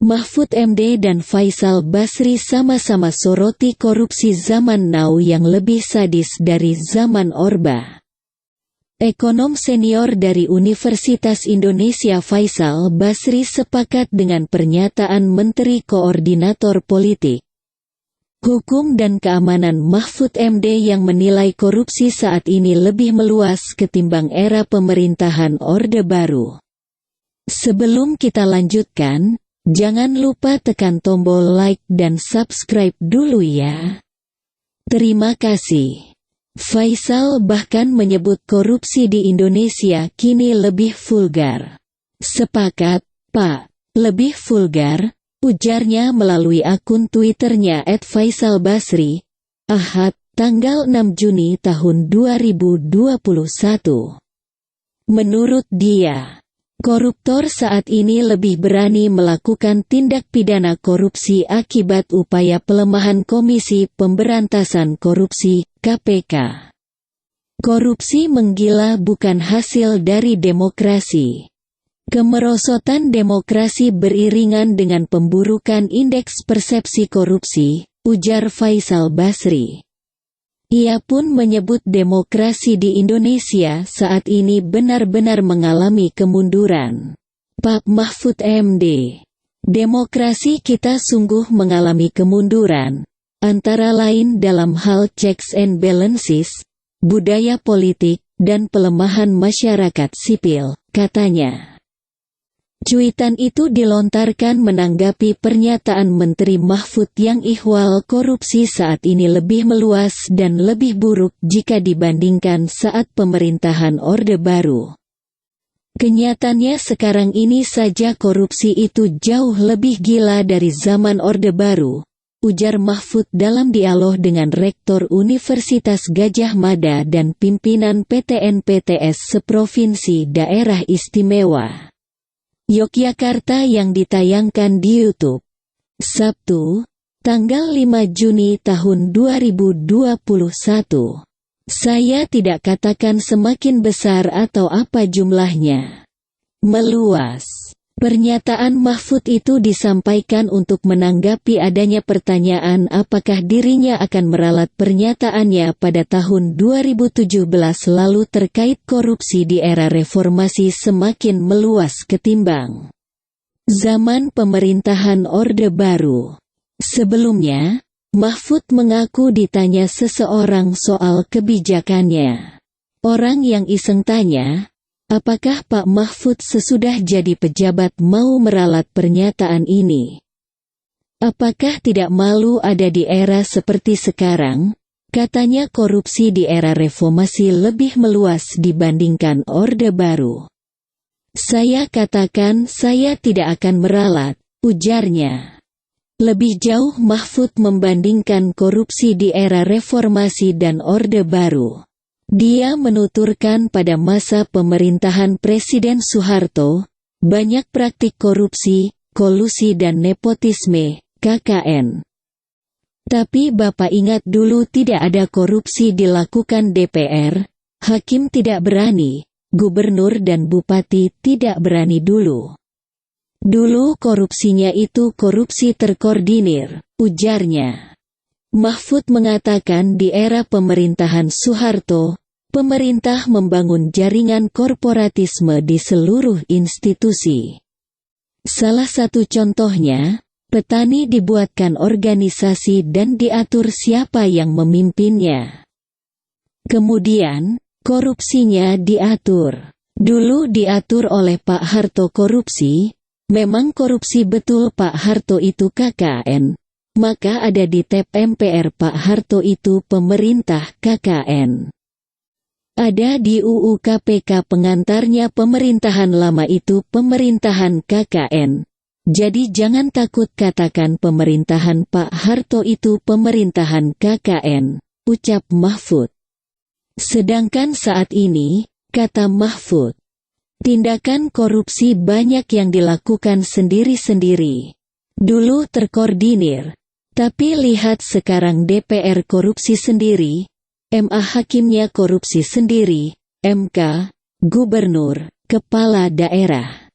Mahfud MD dan Faisal Basri sama-sama soroti korupsi zaman now yang lebih sadis dari zaman Orba. Ekonom senior dari Universitas Indonesia Faisal Basri sepakat dengan pernyataan Menteri Koordinator Politik, Hukum dan Keamanan Mahfud MD yang menilai korupsi saat ini lebih meluas ketimbang era pemerintahan Orde Baru. Sebelum kita lanjutkan, jangan lupa tekan tombol like dan subscribe dulu ya. Terima kasih. Faisal bahkan menyebut korupsi di Indonesia kini lebih vulgar. Sepakat, Pak. Lebih vulgar, ujarnya melalui akun Twitternya @FaisalBasri, Ahad, tanggal 6 Juni tahun 2021. Menurut dia, koruptor saat ini lebih berani melakukan tindak pidana korupsi akibat upaya pelemahan Komisi Pemberantasan Korupsi, KPK. Korupsi menggila bukan hasil dari demokrasi. Kemerosotan demokrasi beriringan dengan pemburukan indeks persepsi korupsi, ujar Faisal Basri. Ia pun menyebut demokrasi di Indonesia saat ini benar-benar mengalami kemunduran. Pak Mahfud MD, demokrasi kita sungguh mengalami kemunduran, antara lain dalam hal checks and balances, budaya politik, dan pelemahan masyarakat sipil, katanya. Cuitan itu dilontarkan menanggapi pernyataan Menteri Mahfud yang ihwal korupsi saat ini lebih meluas dan lebih buruk jika dibandingkan saat pemerintahan Orde Baru. Kenyataannya sekarang ini saja korupsi itu jauh lebih gila dari zaman Orde Baru, ujar Mahfud dalam dialog dengan Rektor Universitas Gadjah Mada dan pimpinan PTN-PTS seprovinsi Daerah Istimewa Yogyakarta yang ditayangkan di YouTube. Sabtu, tanggal 5 Juni tahun 2021. Saya tidak katakan semakin besar atau apa jumlahnya. Meluas. Pernyataan Mahfud itu disampaikan untuk menanggapi adanya pertanyaan apakah dirinya akan meralat pernyataannya pada tahun 2017 lalu terkait korupsi di era reformasi semakin meluas ketimbang zaman pemerintahan Orde Baru. Sebelumnya, Mahfud mengaku ditanya seseorang soal kebijakannya. Orang yang iseng tanya, apakah Pak Mahfud sesudah jadi pejabat mau meralat pernyataan ini? Apakah tidak malu ada di era seperti sekarang? Katanya korupsi di era reformasi lebih meluas dibandingkan Orde Baru. Saya katakan saya tidak akan meralat, ujarnya. Lebih jauh Mahfud membandingkan korupsi di era reformasi dan Orde Baru. Dia menuturkan pada masa pemerintahan Presiden Soeharto, banyak praktik korupsi, kolusi dan nepotisme, KKN. Tapi Bapak ingat dulu tidak ada korupsi dilakukan DPR, hakim tidak berani, gubernur dan bupati tidak berani dulu. Dulu korupsinya itu korupsi terkoordinir, ujarnya. Mahfud mengatakan di era pemerintahan Soeharto, pemerintah membangun jaringan korporatisme di seluruh institusi. Salah satu contohnya, petani dibuatkan organisasi dan diatur siapa yang memimpinnya. Kemudian, korupsinya diatur. Dulu diatur oleh Pak Harto korupsi, memang korupsi betul Pak Harto itu KKN. Maka ada di tab MPR Pak Harto itu pemerintah KKN. Ada di UU KPK pengantarnya pemerintahan lama itu pemerintahan KKN. Jadi jangan takut katakan pemerintahan Pak Harto itu pemerintahan KKN, ucap Mahfud. Sedangkan saat ini, kata Mahfud, tindakan korupsi banyak yang dilakukan sendiri-sendiri. Dulu terkoordinir. Tapi lihat sekarang DPR korupsi sendiri, MA hakimnya korupsi sendiri, MK, gubernur, kepala daerah.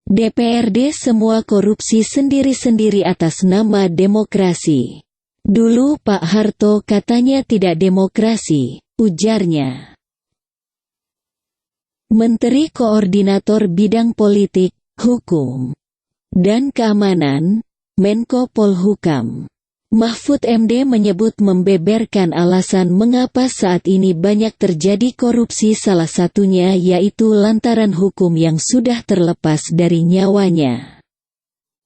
DPRD semua korupsi sendiri-sendiri atas nama demokrasi. Dulu Pak Harto katanya tidak demokrasi, ujarnya. Menteri Koordinator Bidang Politik, Hukum, dan Keamanan, Menko Polhukam, Mahfud MD menyebut membeberkan alasan mengapa saat ini banyak terjadi korupsi, salah satunya yaitu lantaran hukum yang sudah terlepas dari nyawanya.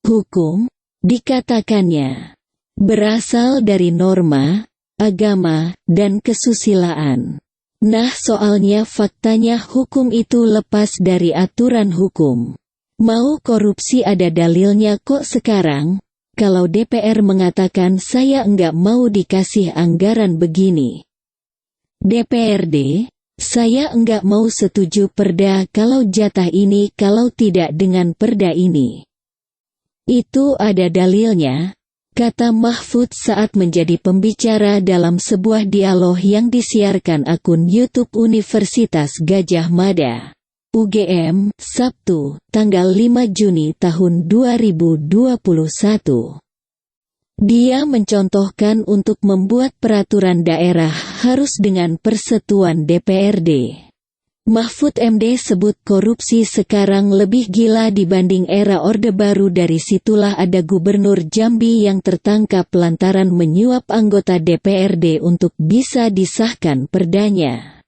Hukum, dikatakannya, berasal dari norma, agama, dan kesusilaan. Nah, soalnya faktanya hukum itu lepas dari aturan hukum. Mau korupsi ada dalilnya kok sekarang. Kalau DPR mengatakan saya enggak mau dikasih anggaran begini. DPRD, saya enggak mau setuju perda kalau jatah ini, kalau tidak dengan perda ini. Itu ada dalilnya, kata Mahfud saat menjadi pembicara dalam sebuah dialog yang disiarkan akun YouTube Universitas Gadjah Mada, UGM, Sabtu, tanggal 5 Juni tahun 2021. Dia mencontohkan untuk membuat peraturan daerah harus dengan persetujuan DPRD. Mahfud MD sebut korupsi sekarang lebih gila dibanding era Orde Baru. Dari situlah ada Gubernur Jambi yang tertangkap lantaran menyuap anggota DPRD untuk bisa disahkan perdanya.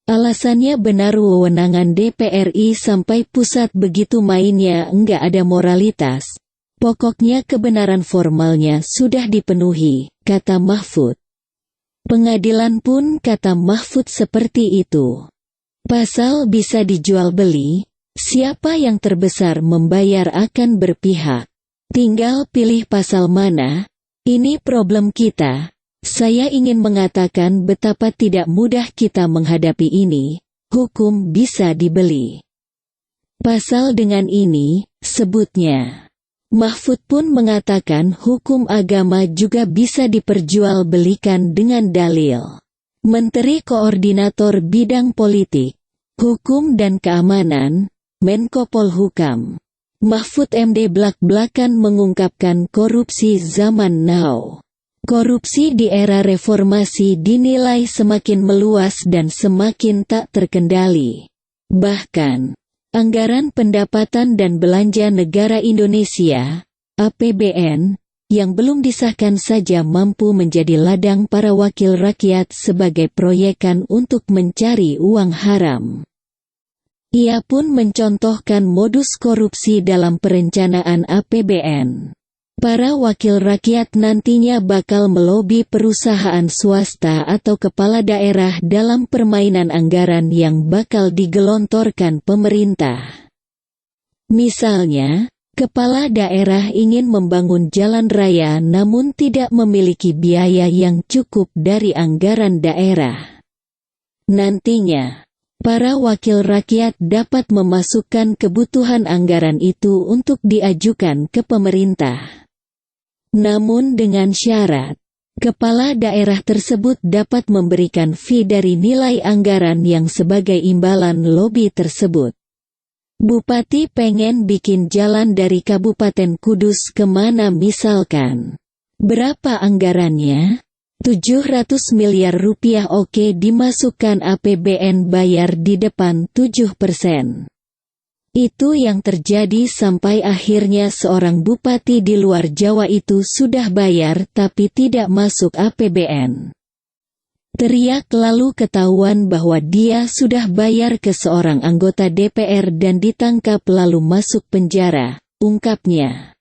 Alasannya benar, wewenangan DPRI sampai pusat begitu mainnya, enggak ada moralitas. Pokoknya kebenaran formalnya sudah dipenuhi, kata Mahfud. Pengadilan pun, kata Mahfud, seperti itu. Pasal bisa dijual beli, siapa yang terbesar membayar akan berpihak. Tinggal pilih pasal mana, ini problem kita. Saya ingin mengatakan betapa tidak mudah kita menghadapi ini, hukum bisa dibeli. Pasal dengan ini, sebutnya. Mahfud pun mengatakan hukum agama juga bisa diperjualbelikan dengan dalil. Menteri Koordinator Bidang Politik, Hukum dan Keamanan, Menko Polhukam, Mahfud MD blak-blakan mengungkapkan korupsi zaman now. Korupsi di era reformasi dinilai semakin meluas dan semakin tak terkendali. Bahkan, anggaran pendapatan dan belanja negara Indonesia, APBN, yang belum disahkan saja mampu menjadi ladang para wakil rakyat sebagai proyekan untuk mencari uang haram. Ia pun mencontohkan modus korupsi dalam perencanaan APBN. Para wakil rakyat nantinya bakal melobi perusahaan swasta atau kepala daerah dalam permainan anggaran yang bakal digelontorkan pemerintah. Misalnya, kepala daerah ingin membangun jalan raya namun tidak memiliki biaya yang cukup dari anggaran daerah. Nantinya, para wakil rakyat dapat memasukkan kebutuhan anggaran itu untuk diajukan ke pemerintah. Namun dengan syarat, kepala daerah tersebut dapat memberikan fee dari nilai anggaran yang sebagai imbalan lobi tersebut. Bupati pengen bikin jalan dari Kabupaten Kudus kemana misalkan. Berapa anggarannya? 700 miliar rupiah, oke, dimasukkan APBN, bayar di depan 7%. Itu yang terjadi sampai akhirnya seorang bupati di luar Jawa itu sudah bayar tapi tidak masuk APBN. Teriak lalu ketahuan bahwa dia sudah bayar ke seorang anggota DPR dan ditangkap lalu masuk penjara, ungkapnya.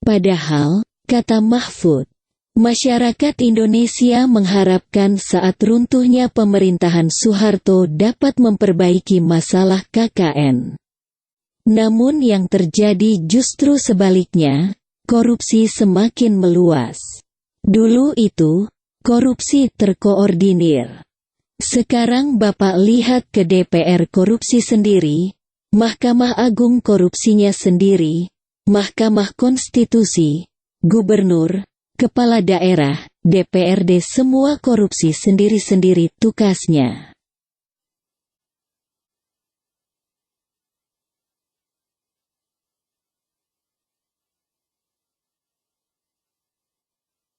Padahal, kata Mahfud, masyarakat Indonesia mengharapkan saat runtuhnya pemerintahan Soeharto dapat memperbaiki masalah KKN. Namun yang terjadi justru sebaliknya, korupsi semakin meluas. Dulu itu, korupsi terkoordinir. Sekarang Bapak lihat ke DPR korupsi sendiri, Mahkamah Agung korupsinya sendiri, Mahkamah Konstitusi, Gubernur, Kepala Daerah, DPRD semua korupsi sendiri-sendiri tugasnya.